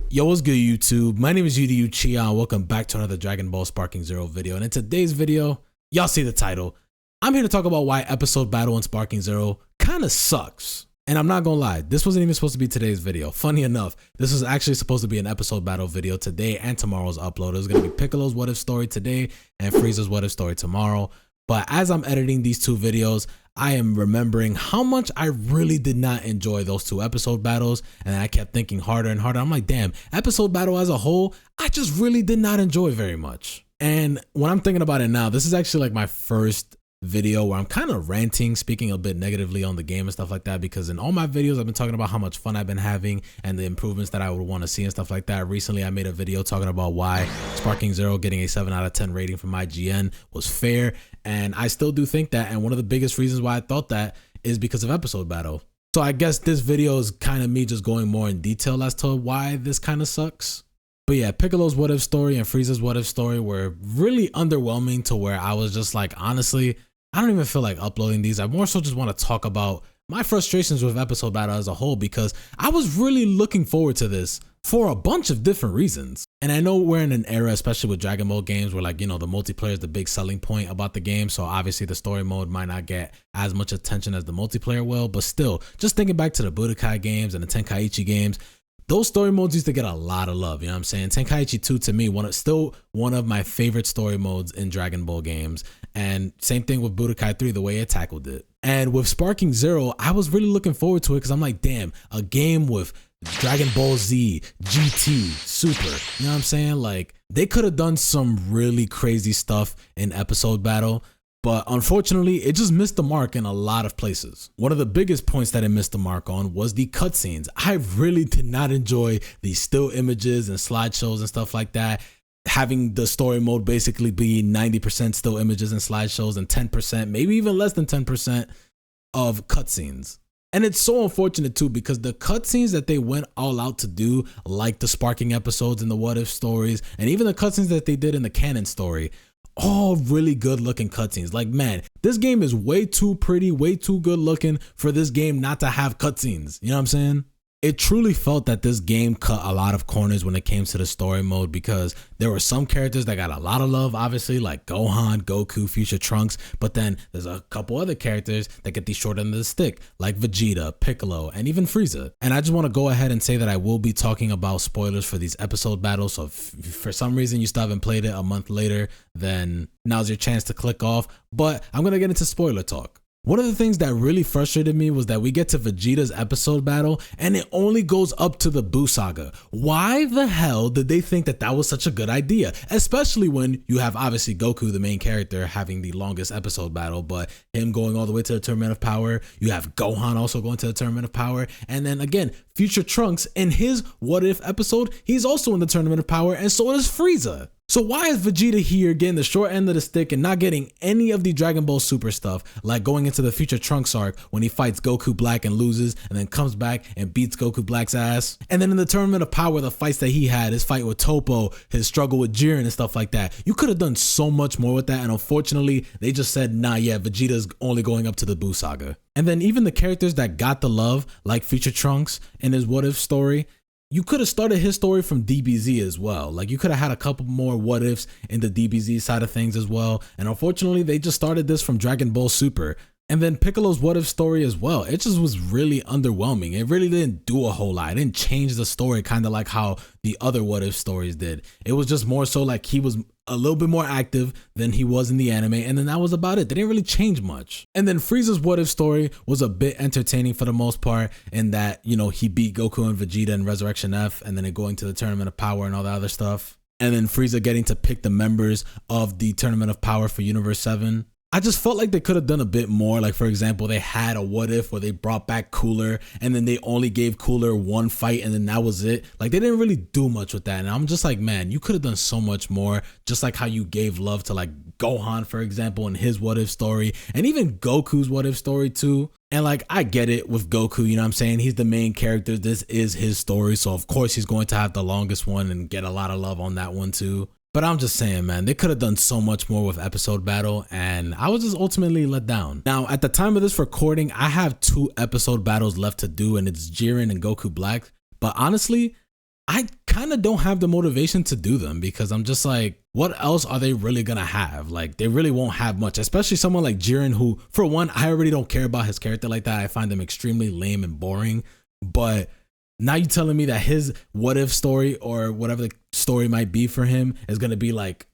Yo, what's good YouTube? My name is Yu Chia and welcome back to another Dragon Ball Sparking Zero video. And in today's video, y'all see the title. I'm here to talk about why episode battle in Sparking Zero kinda sucks. And I'm not gonna lie, this wasn't even supposed to be today's video. Funny enough, this was actually supposed to be an episode battle video today and tomorrow's upload. It was gonna be Piccolo's what if story today and Frieza's what if story tomorrow. But as I'm editing these two videos, I am remembering how much I really did not enjoy those two episode battles, and I kept thinking harder and harder. I'm like, damn, episode battle as a whole, I just really did not enjoy very much. And when I'm thinking about it now, this is actually like my first video where I'm kind of ranting, speaking a bit negatively on the game and stuff like that, because in all my videos I've been talking about how much fun I've been having and the improvements that I would want to see and stuff like that. Recently I made a video talking about why Sparking Zero getting a 7 out of 10 rating from IGN was fair, and I still do think that, and one of the biggest reasons why I thought that is because of episode battle. So I guess this video is kind of me just going more in detail as to why this kind of sucks. But yeah, Piccolo's what if story and Frieza's what if story were really underwhelming to where I was just like, honestly, I don't even feel like uploading these. I more so just want to talk about my frustrations with episode battle as a whole, because I was really looking forward to this for a bunch of different reasons. And I know we're in an era, especially with Dragon Ball games, where like, you know, the multiplayer is the big selling point about the game. So obviously the story mode might not get as much attention as the multiplayer will, but still, just thinking back to the Budokai games and the Tenkaichi games, those story modes used to get a lot of love, you know what I'm saying? Tenkaichi 2 to me, still one of my favorite story modes in Dragon Ball games. And same thing with Budokai 3, the way it tackled it. And with Sparking Zero, I was really looking forward to it because I'm like, damn, a game with Dragon Ball Z, GT, Super, you know what I'm saying? Like, they could have done some really crazy stuff in episode battle, but unfortunately, it just missed the mark in a lot of places. One of the biggest points that it missed the mark on was the cutscenes. I really did not enjoy the still images and slideshows and stuff like that. Having the story mode basically be 90% still images and slideshows and 10%, maybe even less than 10% of cutscenes. And it's so unfortunate too, because the cutscenes that they went all out to do, like the Sparking episodes and the what if stories, and even the cutscenes that they did in the canon story, all really good looking cutscenes. Like, man, this game is way too pretty, way too good looking for this game not to have cutscenes. You know what I'm saying? It truly felt that this game cut a lot of corners when it came to the story mode, because there were some characters that got a lot of love, obviously, like Gohan, Goku, Future Trunks, but then there's a couple other characters that get the short end of the stick, like Vegeta, Piccolo, and even Frieza. And I just want to go ahead and say that I will be talking about spoilers for these episode battles, so if for some reason you still haven't played it a month later, then now's your chance to click off, but I'm going to get into spoiler talk. One of the things that really frustrated me was that we get to Vegeta's episode battle and it only goes up to the Buu Saga. Why the hell did they think that that was such a good idea? Especially when you have obviously Goku, the main character, having the longest episode battle, but him going all the way to the Tournament of Power. You have Gohan also going to the Tournament of Power. And then again, Future Trunks in his what if episode, he's also in the Tournament of Power, and so is Frieza. So why is Vegeta here getting the short end of the stick and not getting any of the Dragon Ball Super stuff, like going into the Future Trunks arc when he fights Goku Black and loses and then comes back and beats Goku Black's ass? And then in the Tournament of Power, the fights that he had, his fight with Toppo, his struggle with Jiren and stuff like that, you could have done so much more with that, and unfortunately, they just said, nah, yeah, Vegeta's only going up to the Buu Saga. And then even the characters that got the love, like Future Trunks in his what if story, you could have started his story from DBZ as well. Like, you could have had a couple more what ifs in the DBZ side of things as well. And unfortunately, they just started this from Dragon Ball Super. And then Piccolo's what if story as well. It just was really underwhelming. It really didn't do a whole lot. It didn't change the story, kind of like how the other what if stories did. It was just more so like he was a little bit more active than he was in the anime, and then that was about it. They didn't really change much. And then Frieza's what if story was a bit entertaining for the most part, in that, you know, he beat Goku and Vegeta in Resurrection F, and then it going to the Tournament of Power and all that other stuff. And then Frieza getting to pick the members of the Tournament of Power for Universe 7. I just felt like they could have done a bit more. Like, for example, they had a what if where they brought back Cooler, and then they only gave Cooler one fight and then that was it. Like, they didn't really do much with that. And I'm just like, man, you could have done so much more. Just like how you gave love to like Gohan, for example, in his what if story, and even Goku's what if story too. And like, I get it with Goku, you know what I'm saying? He's the main character. This is his story. So of course he's going to have the longest one and get a lot of love on that one too. But I'm just saying, man, they could have done so much more with episode battle, and I was just ultimately let down. Now, at the time of this recording, I have 2 episode battles left to do, and it's Jiren and Goku Black. But honestly, I kind of don't have the motivation to do them, because I'm just like, what else are they really gonna have? Like, they really won't have much, especially someone like Jiren, who, for one, I already don't care about his character like that. I find him extremely lame and boring. But now you're telling me that his what if story, or whatever the story might be for him, is gonna be like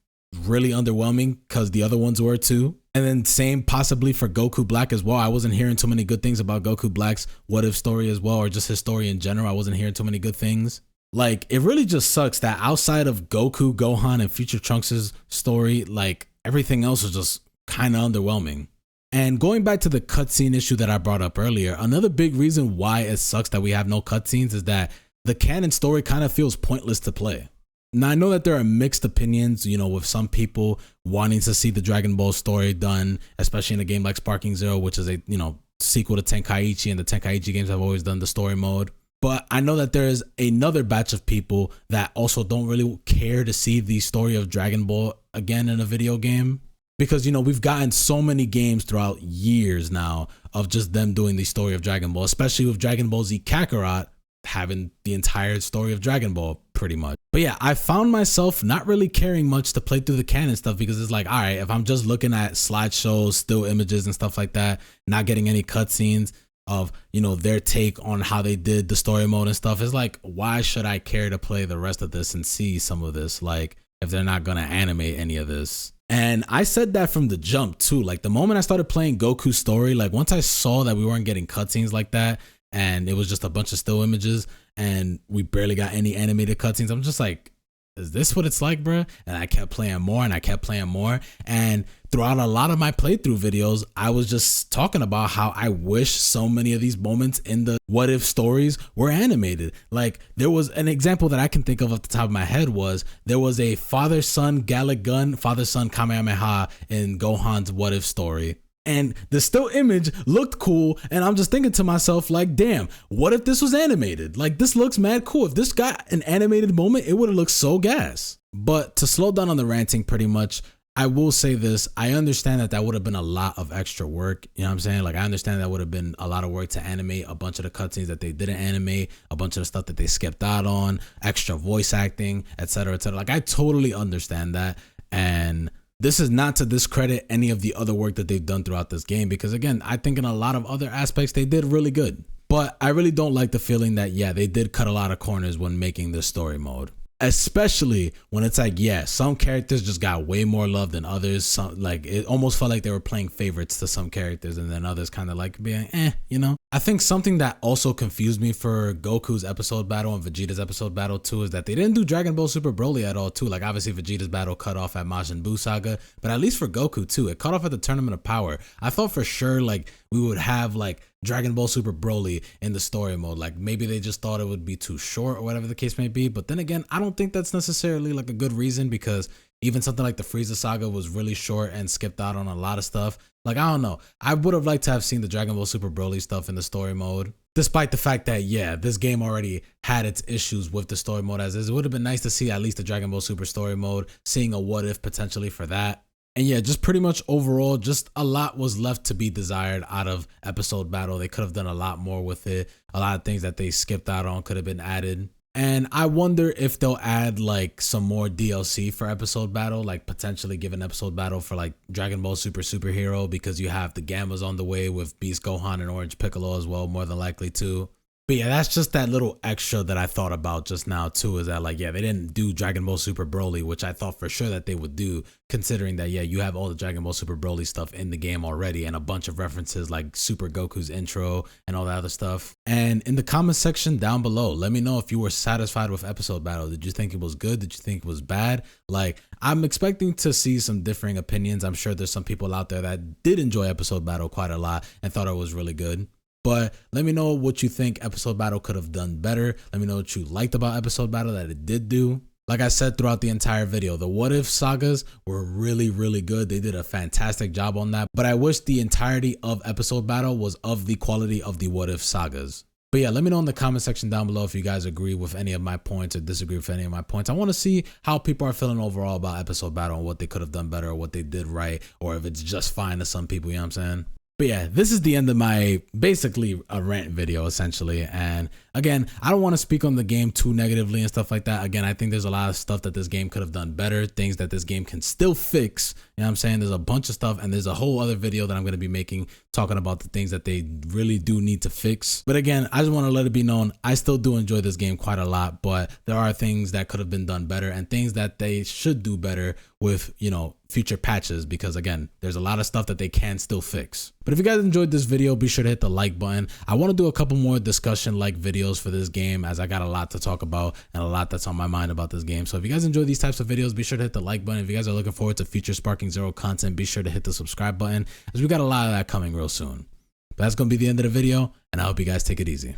really underwhelming, because the other ones were too. And then same possibly for Goku Black as well. I wasn't hearing too many good things about Goku Black's what if story as well, or just his story in general. I wasn't hearing too many good things. Like, it really just sucks that outside of Goku, Gohan, and Future Trunks' story, like, everything else was just kind of underwhelming. And going back to the cutscene issue that I brought up earlier, another big reason why it sucks that we have no cutscenes is that the canon story kind of feels pointless to play. Now, I know that there are mixed opinions, you know, with some people wanting to see the Dragon Ball story done, especially in a game like Sparking Zero, which is a, you know, sequel to Tenkaichi, and the Tenkaichi games have always done the story mode. But I know that there's another batch of people that also don't really care to see the story of Dragon Ball again in a video game. Because, you know, we've gotten so many games throughout years now of just them doing the story of Dragon Ball, especially with Dragon Ball Z Kakarot having the entire story of Dragon Ball pretty much. But yeah, I found myself not really caring much to play through the canon stuff, because it's like, all right, if I'm just looking at slideshows, still images and stuff like that, not getting any cutscenes of, you know, their take on how they did the story mode and stuff, it's like, why should I care to play the rest of this and see some of this, like, if they're not gonna animate any of this? And I said that from the jump too. Like, the moment I started playing Goku's story, like, once I saw that we weren't getting cutscenes like that, and it was just a bunch of still images, and we barely got any animated cutscenes, I'm just like, is this what it's like, bruh? And I kept playing more, and I kept playing more. And throughout a lot of my playthrough videos, I was just talking about how I wish so many of these moments in the what if stories were animated. Like, there was an example that I can think of off the top of my head was, there was a father-son Gallic gun, father-son Kamehameha in Gohan's what if story. And the still image looked cool, and I'm just thinking to myself, like, damn, what if this was animated? Like, this looks mad cool. If this got an animated moment, it would have looked so gas. But to slow down on the ranting pretty much, I will say this. I understand that that would have been a lot of extra work. You know what I'm saying? Like, I understand that would have been a lot of work to animate a bunch of the cutscenes that they didn't animate, a bunch of the stuff that they skipped out on, extra voice acting, etc., etc. Like, I totally understand that. And this is not to discredit any of the other work that they've done throughout this game, because again, I think in a lot of other aspects they did really good. But I really don't like the feeling that, yeah, they did cut a lot of corners when making this story mode. Especially when it's like, yeah, some characters just got way more love than others. Some, like, it almost felt like they were playing favorites to some characters, and then others kind of like being you know. I think something that also confused me for Goku's episode battle and Vegeta's episode battle too is that they didn't do Dragon Ball Super Broly at all too. Like, obviously Vegeta's battle cut off at Majin Buu Saga, but at least for Goku too, it cut off at the Tournament of Power. I thought for sure like we would have like Dragon Ball Super Broly in the story mode. Like, maybe they just thought it would be too short or whatever the case may be. But then again, I don't think that's necessarily like a good reason, because even something like the Frieza saga was really short and skipped out on a lot of stuff. Like, I don't know. I would have liked to have seen the Dragon Ball Super Broly stuff in the story mode, despite the fact that, yeah, this game already had its issues with the story mode as is. It would have been nice to see at least the Dragon Ball Super story mode, seeing a what if potentially for that. And yeah, just pretty much overall, just a lot was left to be desired out of episode battle. They could have done a lot more with it. A lot of things that they skipped out on could have been added. And I wonder if they'll add like some more DLC for episode battle, like potentially give an episode battle for like Dragon Ball Super Superhero, because you have the Gammas on the way with Beast Gohan and Orange Piccolo as well, more than likely too. But yeah, that's just that little extra that I thought about just now too, is that like, yeah, they didn't do Dragon Ball Super Broly, which I thought for sure that they would do, considering that, yeah, you have all the Dragon Ball Super Broly stuff in the game already, and a bunch of references like Super Goku's intro and all that other stuff. And in the comment section down below, let me know if you were satisfied with episode battle. Did you think it was good? Did you think it was bad? Like, I'm expecting to see some differing opinions. I'm sure there's some people out there that did enjoy episode battle quite a lot and thought it was really good. But let me know what you think episode battle could have done better. Let me know what you liked about episode battle that it did do. Like I said throughout the entire video, the what if sagas were really, really good. They did a fantastic job on that. But I wish the entirety of episode battle was of the quality of the what if sagas. But yeah, let me know in the comment section down below if you guys agree with any of my points or disagree with any of my points. I want to see how people are feeling overall about episode battle and what they could have done better or what they did right, or if it's just fine to some people, you know what I'm saying? But yeah, this is the end of my basically a rant video essentially. And again, I don't want to speak on the game too negatively and stuff like that. Again, I think there's a lot of stuff that this game could have done better, things that this game can still fix. You know what I'm saying? There's a bunch of stuff, and there's a whole other video that I'm going to be making talking about the things that they really do need to fix. But again, I just want to let it be known, I still do enjoy this game quite a lot, but there are things that could have been done better and things that they should do better with, you know, future patches, because again, there's a lot of stuff that they can still fix. But if you guys enjoyed this video, be sure to hit the like button. I want to do a couple more discussion like videos for this game, as I got a lot to talk about and a lot that's on my mind about this game. So if you guys enjoy these types of videos, be sure to hit the like button. If you guys are looking forward to future Sparking Zero content, be sure to hit the subscribe button, as we got a lot of that coming real soon. But that's going to be the end of the video, and I hope you guys take it easy.